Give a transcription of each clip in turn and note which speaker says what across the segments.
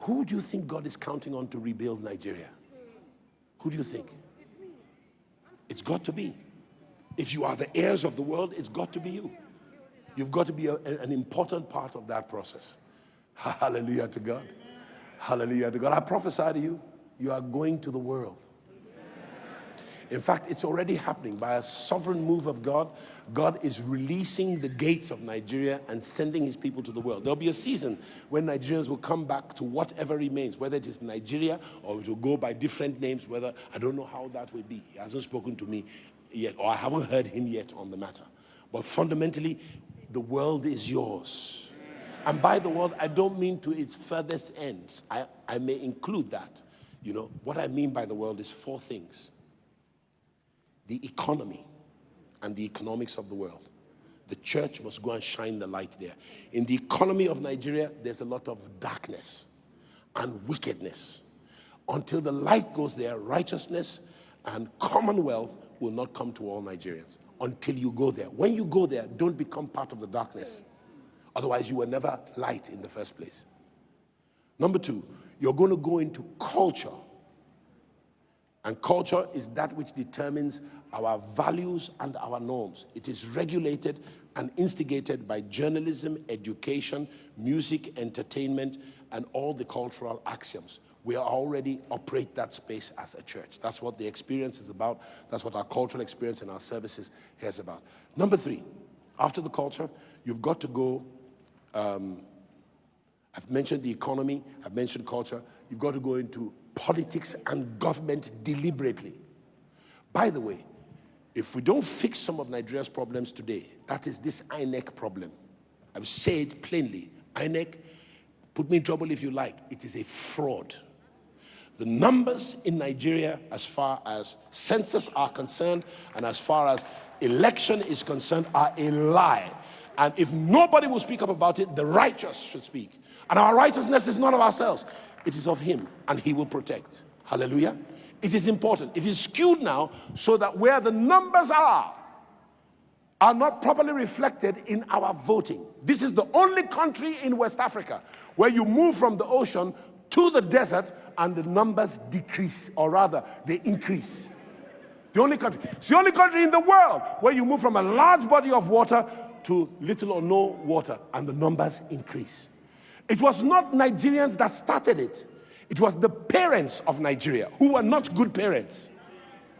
Speaker 1: Who do you think God is counting on to rebuild Nigeria? Who do you think? It's got to be. If you are the heirs of the world, it's got to be you. You've got to be an important part of that process. Hallelujah to God. Hallelujah to God. I prophesy to you, you are going to the world. In fact, it's already happening. By a sovereign move of God, God is releasing the gates of Nigeria and sending his people to the world. There'll be a season when Nigerians will come back to whatever remains, whether it is Nigeria or it will go by different names, whether, I don't know how that will be. He hasn't spoken to me yet, or I haven't heard him yet on the matter. But fundamentally, the world is yours. And by the world, I don't mean to its furthest ends. I may include that. You know, what I mean by the world is 4 things. The economy and the economics of the world. The church must go and shine the light there. In the economy of Nigeria, there's a lot of darkness and wickedness. Until the light goes there, righteousness and commonwealth will not come to all Nigerians until you go there. When you go there, don't become part of the darkness. Otherwise, you were never light in the first place. Number 2, you're going to go into culture. And culture is that which determines our values and our norms. It is regulated and instigated by journalism, education, music, entertainment, and all the cultural axioms. We already operate that space as a church. That's what the experience is about. That's what our cultural experience and our services here is about. Number 3, after the culture, you've got to go, I've mentioned the economy, I've mentioned culture, you've got to go into politics and government deliberately. By the way, if we don't fix some of Nigeria's problems today, that is this INEC problem. I will say it plainly. INEC, put me in trouble if you like, it is a fraud. The numbers in Nigeria as far as census are concerned and as far as election is concerned are a lie. And if nobody will speak up about it, the righteous should speak. And our righteousness is not of ourselves. It is of him, and he will protect. Hallelujah. It is important. It is skewed now so that where the numbers are not properly reflected in our voting. This is the only country in West Africa where you move from the ocean to the desert and the numbers decrease, or rather, they increase. The only country. It's the only country in the world where you move from a large body of water to little or no water, and the numbers increase. It was not Nigerians that started it. It was the parents of Nigeria who were not good parents.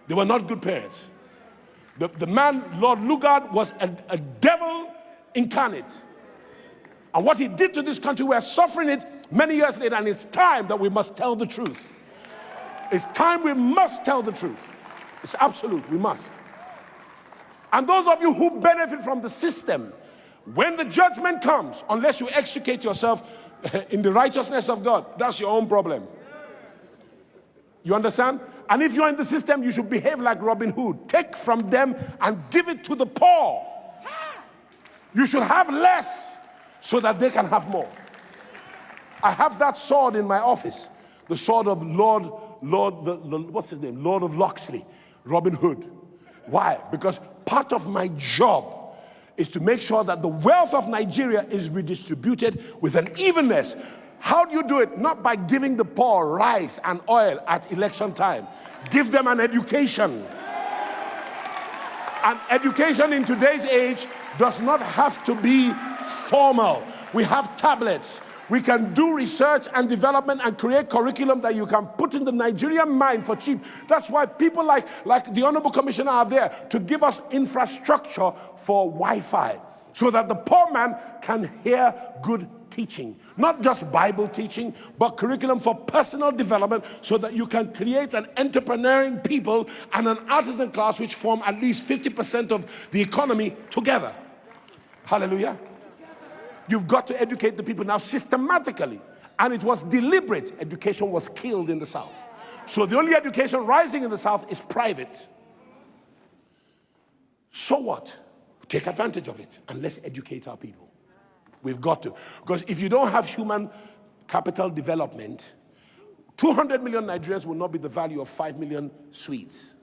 Speaker 1: They were not good parents. The man, Lord Lugard, was a devil incarnate. And what he did to this country, we're suffering it many years later, and it's time that we must tell the truth. It's time we must tell the truth. It's absolute, we must. And those of you who benefit from the system, when the judgment comes, unless you extricate yourself in the righteousness of God, that's your own problem. You understand? And if you're in the system, you should behave like Robin Hood. Take from them and give it to the poor. You should have less so that they can have more. I have that sword in my office, the sword of what's his name? Lord of Loxley, Robin Hood. Why? Because part of my job is to make sure that the wealth of Nigeria is redistributed with an evenness. How do you do it? Not by giving the poor rice and oil at election time. Give them an education. And education in today's age does not have to be formal. We have tablets. We can do research and development and create curriculum that you can put in the Nigerian mind for cheap. That's why people like the Honorable Commissioner are there to give us infrastructure for Wi-Fi so that the poor man can hear good teaching. Not just Bible teaching, but curriculum for personal development so that you can create an entrepreneuring people and an artisan class which form at least 50% of the economy together. Hallelujah. You've got to educate the people now systematically. And it was deliberate. Education was killed in the South. So the only education rising in the South is private. So what? Take advantage of it and let's educate our people. We've got to. Because if you don't have human capital development, 200 million Nigerians will not be the value of 5 million Swedes.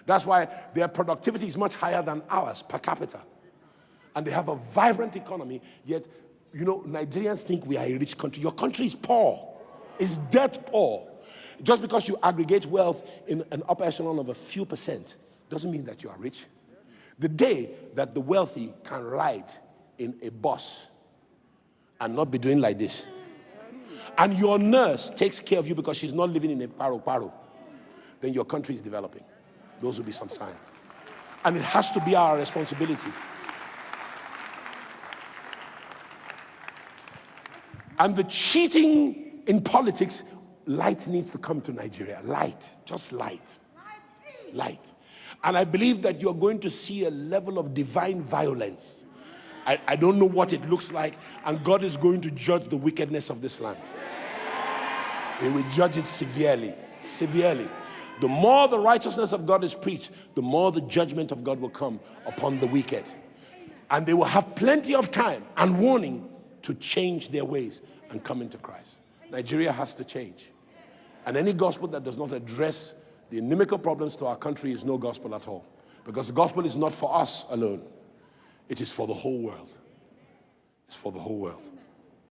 Speaker 1: That's why their productivity is much higher than ours per capita. And they have a vibrant economy, yet, you know, Nigerians think we are a rich country. Your country is poor. It's dirt poor. Just because you aggregate wealth in an upper echelon of a few percent doesn't mean that you are rich. The day that the wealthy can ride in a bus and not be doing like this, and your nurse takes care of you because she's not living in a paro, then your country is developing. Those will be some signs. And it has to be our responsibility. And the cheating in politics, light needs to come to Nigeria. Light, just light. Light. And I believe that you're going to see a level of divine violence. I don't know what it looks like, and God is going to judge the wickedness of this land. He will judge it severely, severely. The more the righteousness of God is preached, the more the judgment of God will come upon the wicked. And they will have plenty of time and warning to change their ways and come into Christ. Nigeria has to change. And any gospel that does not address the inimical problems to our country is no gospel at all. Because the gospel is not for us alone. It is for the whole world. It's for the whole world.